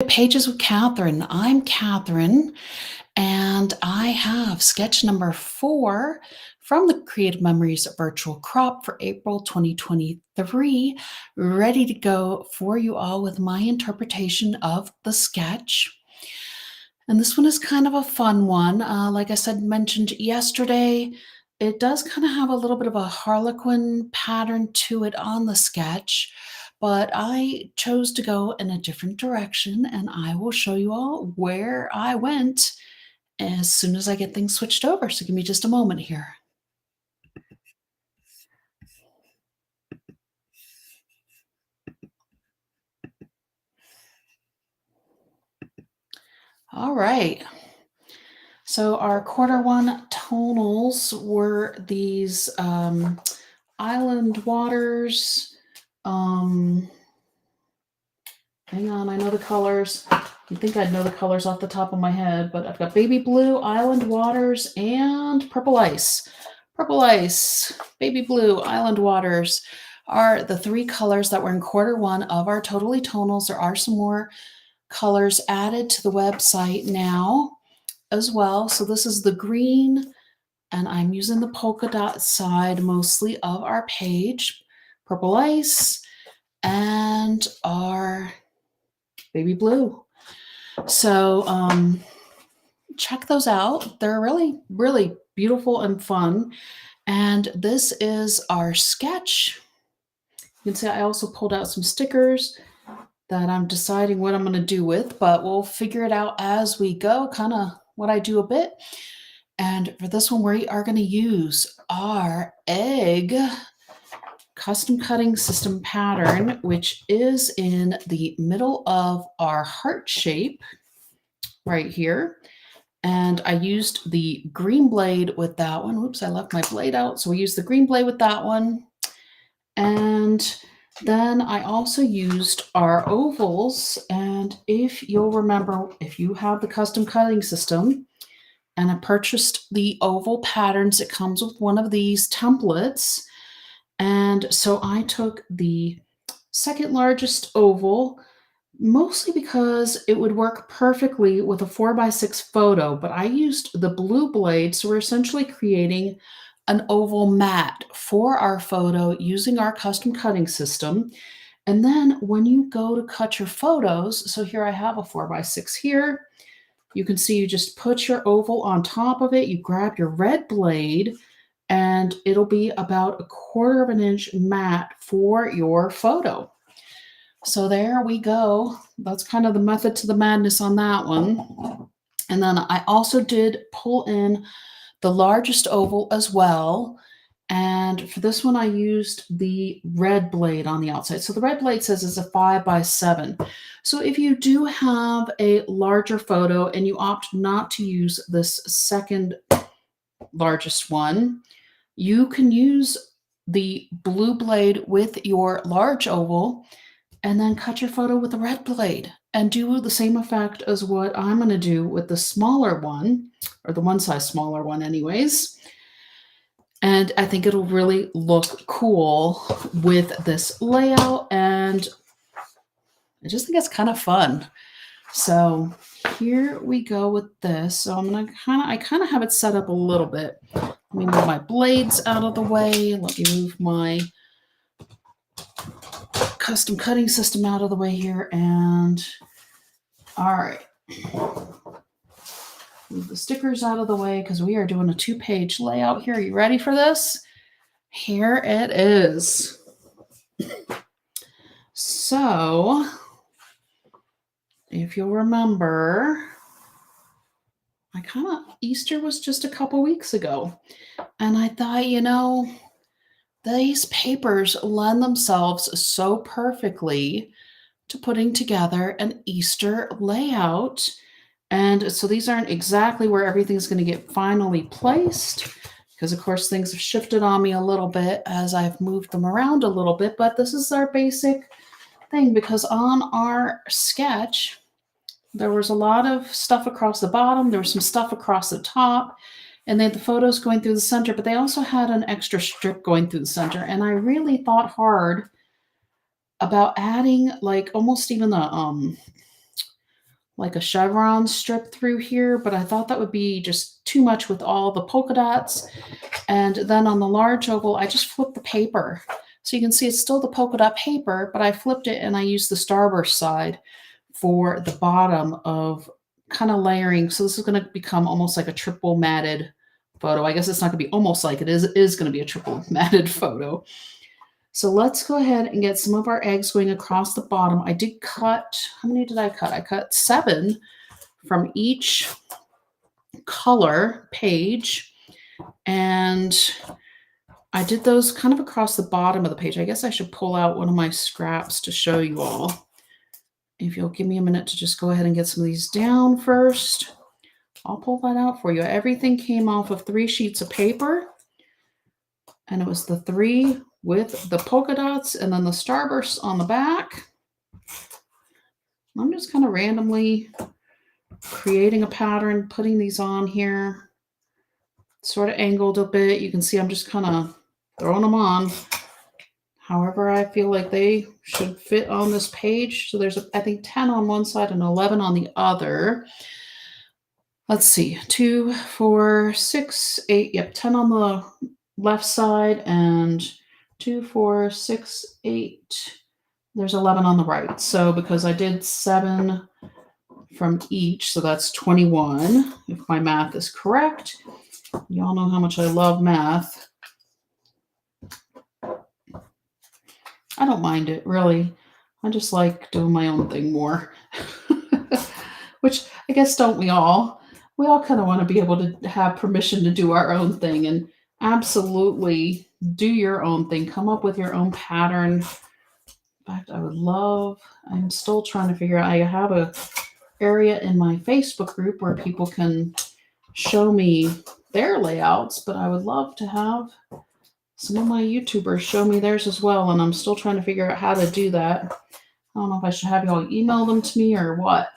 Pages with Catherine. I'm Catherine, and I have sketch number 4 from the Creative Memories Virtual Crop for April 2023, ready to go for you all with my interpretation of the sketch. And this one is kind of a fun one. Like I said, mentioned yesterday, it does kind of have a little bit of a harlequin pattern to it on the sketch, but I chose to go in a different direction, and I will show you all where I went as soon as I get things switched over. So give me just a moment here. All right. So our quarter 1 tonals were these island waters. Um, Hang on, I know the colors. You'd think I'd know the colors off the top of my head, but I've got baby blue, island waters, and purple ice. Purple ice, baby blue, island waters are the 3 colors that were in quarter 1 of our Totally Tonals. There are some more colors added to the website now as well. So this is the green, and I'm using the polka dot side mostly of our page, purple ice, and our baby blue. So check those out. They're really, really beautiful and fun. And this is our sketch. You can see I also pulled out some stickers that I'm deciding what I'm going to do with, but we'll figure it out as we go, kind of what I do a bit. And for this one, we are going to use our egg custom cutting system pattern, which is in the middle of our heart shape right here. And I used the green blade with that one. Oops, I left my blade out. So we used the green blade with that one. And then I also used our ovals. And if you'll remember, if you have the custom cutting system, and I purchased the oval patterns, it comes with one of these templates. And so I took the second largest oval, mostly because it would work perfectly with a 4x6 photo, but I used the blue blade, so we're essentially creating an oval mat for our photo using our custom cutting system. And then when you go to cut your photos, so here I have a 4x6 here, you can see you just put your oval on top of it, you grab your red blade, and it'll be about 1/4 of an inch mat for your photo. So there we go. That's kind of the method to the madness on that one. And then I also did pull in the largest oval as well. And for this one, I used the red blade on the outside. So the red blade says it's a 5x7. So if you do have a larger photo and you opt not to use this second largest one, you can use the blue blade with your large oval and then cut your photo with the red blade and do the same effect as what I'm going to do with the smaller one, or the one size smaller one anyways. And I think it'll really look cool with this layout, and I just think it's kind of fun. So here we go with this. So I kind of have it set up a little bit. Let me move my blades out of the way. Let me move my custom cutting system out of the way here. And all right, move the stickers out of the way because we are doing a 2-page layout here. Are you ready for this? Here it is. So if you'll remember, Easter was just a couple weeks ago. And I thought, these papers lend themselves so perfectly to putting together an Easter layout. And so these aren't exactly where everything's going to get finally placed, because of course things have shifted on me a little bit as I've moved them around a little bit, but this is our basic thing, because on our sketch, there was a lot of stuff across the bottom, there was some stuff across the top, and they had the photos going through the center, but they also had an extra strip going through the center. And I really thought hard about adding like almost even like a chevron strip through here, but I thought that would be just too much with all the polka dots. And then on the large oval, I just flipped the paper. So you can see it's still the polka dot paper, but I flipped it and I used the starburst side for the bottom of kind of layering. So this is going to become almost like a triple matted photo. I guess it's not going to be almost like it is going to be a triple matted photo. So let's go ahead and get some of our eggs going across the bottom. I did cut, how many did I cut? I cut 7 from each color page. And I did those kind of across the bottom of the page. I guess I should pull out one of my scraps to show you all. If you'll give me a minute to just go ahead and get some of these down first, I'll pull that out for you. Everything came off of 3 sheets of paper, and it was the 3 with the polka dots and then the starbursts on the back. I'm just kind of randomly creating a pattern, putting these on here, sort of angled a bit. You can see I'm just kind of throwing them on however I feel like they should fit on this page. So there's, I think, 10 on one side and 11 on the other. Let's see, 2, 4, 6, 8, yep, 10 on the left side and 2, 4, 6, 8. There's 11 on the right. So because I did 7 from each, so that's 21, if my math is correct. Y'all know how much I love math. I don't mind it, really. I just like doing my own thing more. Which I guess don't we all? We all kind of want to be able to have permission to do our own thing and absolutely do your own thing. Come up with your own pattern. In fact, I would love, I'm still trying to figure out, I have a area in my Facebook group where people can show me their layouts, but I would love to have some of my YouTubers show me theirs as well, and I'm still trying to figure out how to do that. I don't know if I should have y'all email them to me or what.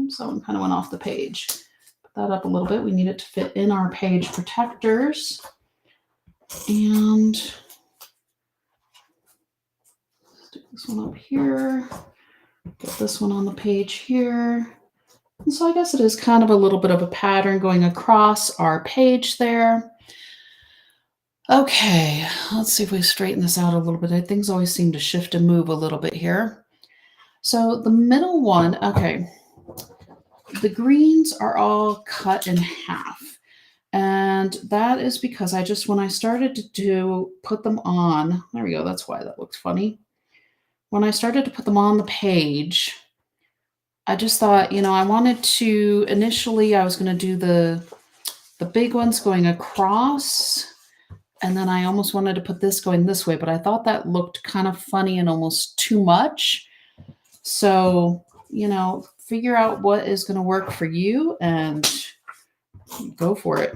Someone kind of went off the page. Put that up a little bit. We need it to fit in our page protectors. And stick this one up here. Get this one on the page here. And so I guess it is kind of a little bit of a pattern going across our page there. Okay, let's see if we straighten this out a little bit. Things always seem to shift and move a little bit here. So the middle one, okay, the greens are all cut in half. And that is because I just, when I started to put them on, there we go, that's why that looks funny. When I started to put them on the page, I just thought, I wanted to, initially I was going to do the big ones going across, and then I almost wanted to put this going this way, but I thought that looked kind of funny and almost too much. So, figure out what is going to work for you and go for it.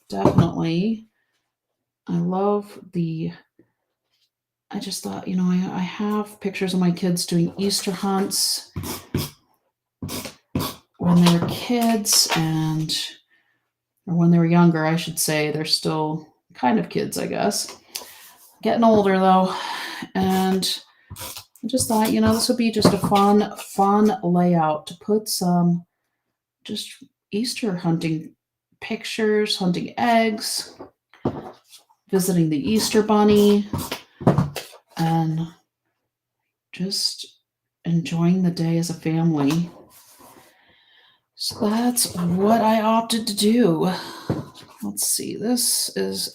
Definitely. I just thought, I have pictures of my kids doing Easter hunts when they were kids or when they were younger, I should say. They're still kind of kids, I guess. Getting older, though. And I just thought, this would be just a fun layout to put some just Easter hunting pictures, hunting eggs, visiting the Easter bunny, and just enjoying the day as a family. So that's what I opted to do. Let's see,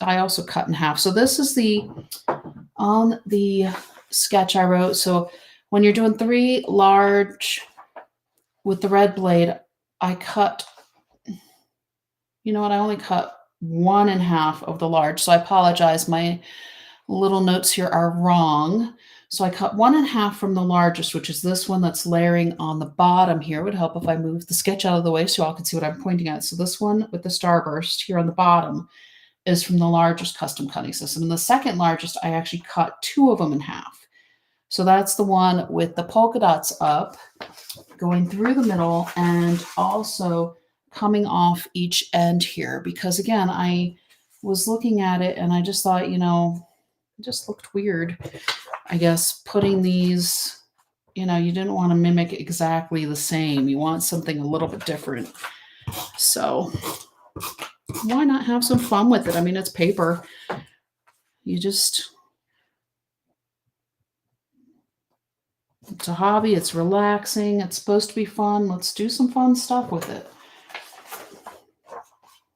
I also cut in half. So this is on the sketch I wrote. So when you're doing 3 large with the red blade, I cut, I only cut 1 in half of the large. So I apologize. My little notes here are wrong. So I cut 1 in half from the largest, which is this one that's layering on the bottom here. It would help if I moved the sketch out of the way so y'all can see what I'm pointing at. So this one with the starburst here on the bottom is from the largest custom cutting system. And the second largest, I actually cut 2 of them in half. So that's the one with the polka dots up, going through the middle, and also coming off each end here. Because again, I was looking at it and I just thought, it just looked weird, I guess, putting these you know, you didn't want to mimic exactly the same. You want something a little bit different. So why not have some fun with it? I mean, it's paper. You just, it's a hobby. It's relaxing. It's supposed to be fun. Let's do some fun stuff with it.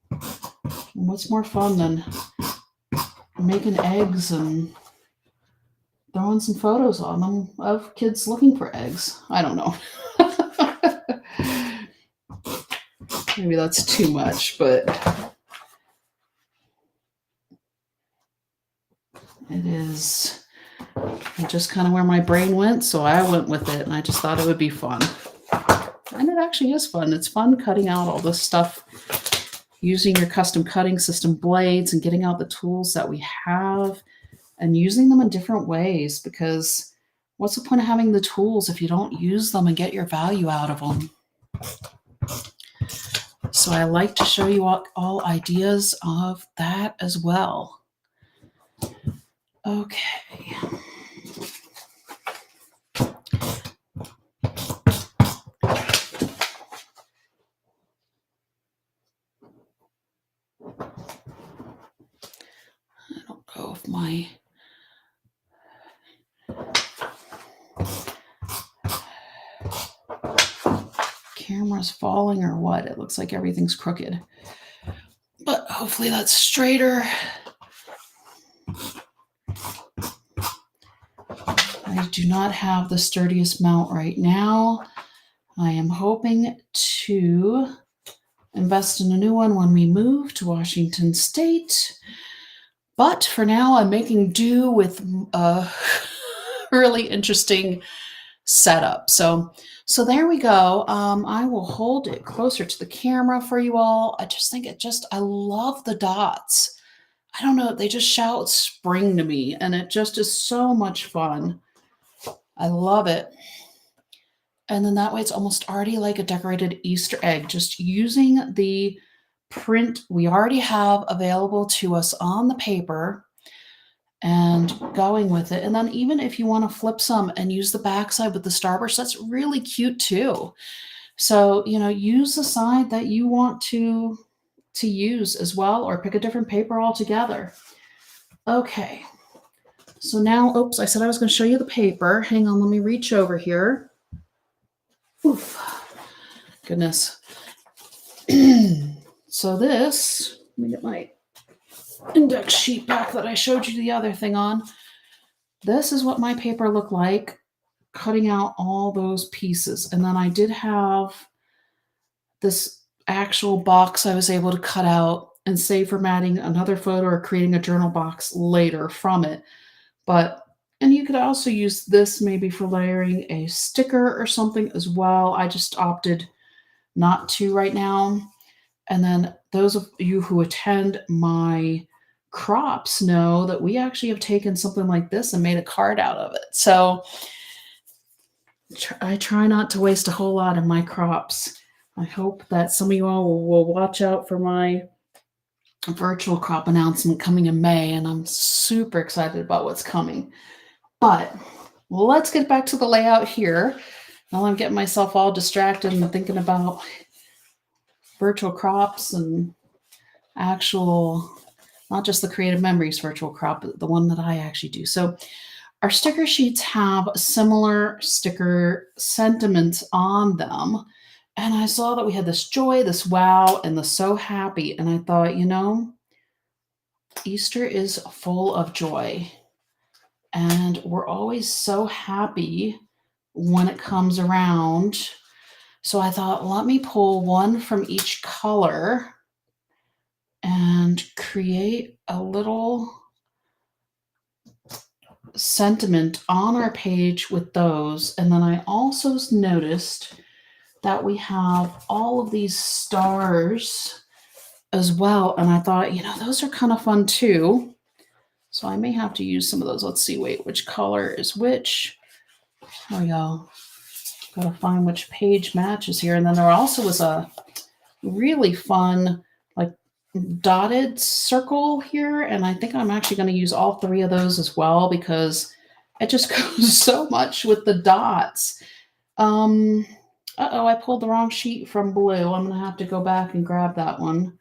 And what's more fun than making eggs and throwing some photos on them of kids looking for eggs? I don't know. Maybe that's too much, but it is just kind of where my brain went, so I went with it, and I just thought it would be fun. And it actually is fun. It's fun cutting out all this stuff, using your custom cutting system blades and getting out the tools that we have and using them in different ways, because what's the point of having the tools if you don't use them and get your value out of them? So I like to show you all ideas of that as well. Okay. I don't know if my camera's falling or what. It looks like everything's crooked. But hopefully that's straighter. I do not have the sturdiest mount right now. I am hoping to invest in a new one when we move to Washington State. But for now, I'm making do with a really interesting setup. So there we go. I will hold it closer to the camera for you all. I just think I love the dots. I don't know, they just shout spring to me, and it just is so much fun. I love it. And then that way it's almost already like a decorated Easter egg, just using the print we already have available to us on the paper and going with it. And then even if you want to flip some and use the backside with the starburst, that's really cute too. So, you know, use the side that you want to use as well, or pick a different paper altogether. Okay. So now, oops, I said I was going to show you the paper. Hang on, let me reach over here. Oof. Goodness. So this, let me get my index sheet back that I showed you the other thing on. This is what my paper looked like, cutting out all those pieces. And then I did have this actual box I was able to cut out and save formatting another photo or creating a journal box later from it. And you could also use this maybe for layering a sticker or something as well. I just opted not to right now. And then those of you who attend my crops know that we actually have taken something like this and made a card out of it. So I try not to waste a whole lot of my crops. I hope that some of you all will watch out for my virtual crop announcement coming in May, and I'm super excited about what's coming. But let's get back to the layout here. Now I'm getting myself all distracted and thinking about virtual crops and actual, not just the Creative Memories virtual crop, but the one that I actually do. So our sticker sheets have similar sticker sentiments on them. And I saw that we had this joy, this wow, and the so happy. And I thought, you know, Easter is full of joy. And we're always so happy when it comes around. So I thought, let me pull one from each color and create a little sentiment on our page with those. And then I also noticed that we have all of these stars as well. And I thought, you know, those are kind of fun too. So I may have to use some of those. Let's see, wait, which color is which? There we go. Gotta find which page matches here. And then there also was a really fun, like, dotted circle here. And I think I'm actually going to use all three of those as well, because It just goes so much with the dots. Um, uh-oh, I pulled the wrong sheet from blue. I'm going to have to go back and grab that one.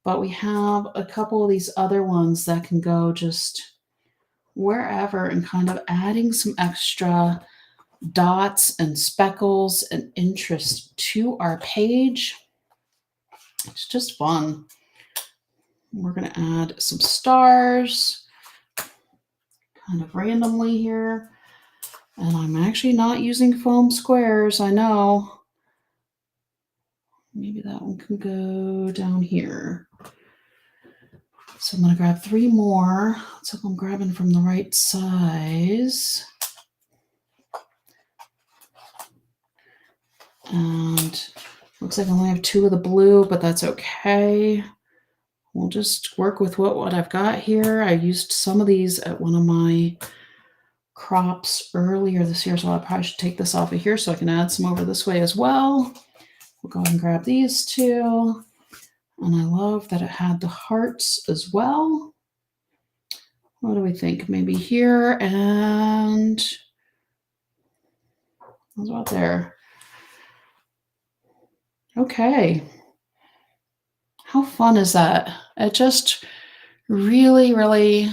But we have a couple of these other ones that can go just wherever and kind of adding some extra dots and speckles and interest to our page. It's just fun. We're going to add some stars kind of randomly here. And I'm actually not using foam squares, I know. Maybe that one can go down here. So I'm going to grab 3 more. Let's hope I'm grabbing from the right size. And looks like I only have 2 of the blue, but that's okay. We'll just work with what I've got here. I used some of these at one of my crops earlier this year, so I probably should take this off of here so I can add some over this way as well. We'll go ahead and grab these 2. And I love that it had the hearts as well. What do we think? Maybe here and how's about there? Okay. How fun is that? It just really, really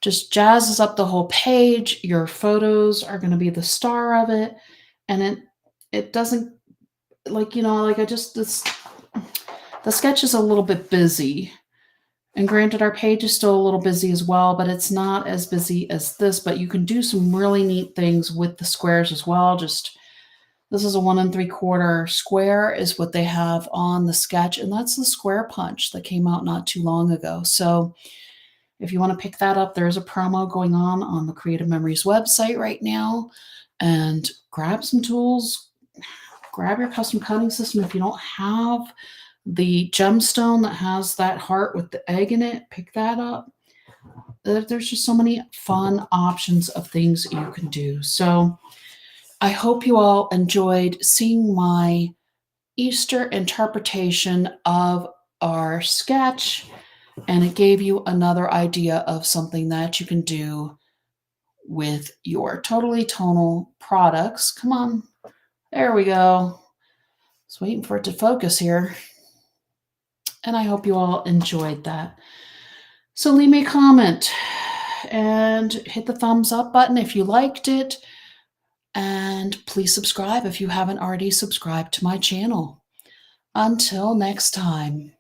just jazzes up the whole page. Your photos are going to be the star of it. And it doesn't like, like I just the sketch is a little bit busy. And granted, our page is still a little busy as well, but it's not as busy as this. But you can do some really neat things with the squares as well. Just this is a 1 3/4 square is what they have on the sketch. And that's the square punch that came out not too long ago. So if you want to pick that up, there's a promo going on the Creative Memories website right now. And grab some tools, grab your custom cutting system. If you don't have the gemstone that has that heart with the egg in it, pick that up. There's just so many fun options of things you can do. So I hope you all enjoyed seeing my Easter interpretation of our sketch, and it gave you another idea of something that you can do with your Totally Tonal products. Come on. There we go. Just waiting for it to focus here. And I hope you all enjoyed that. So leave me a comment and hit the thumbs up button if you liked it. And please subscribe if you haven't already subscribed to my channel. Until next time.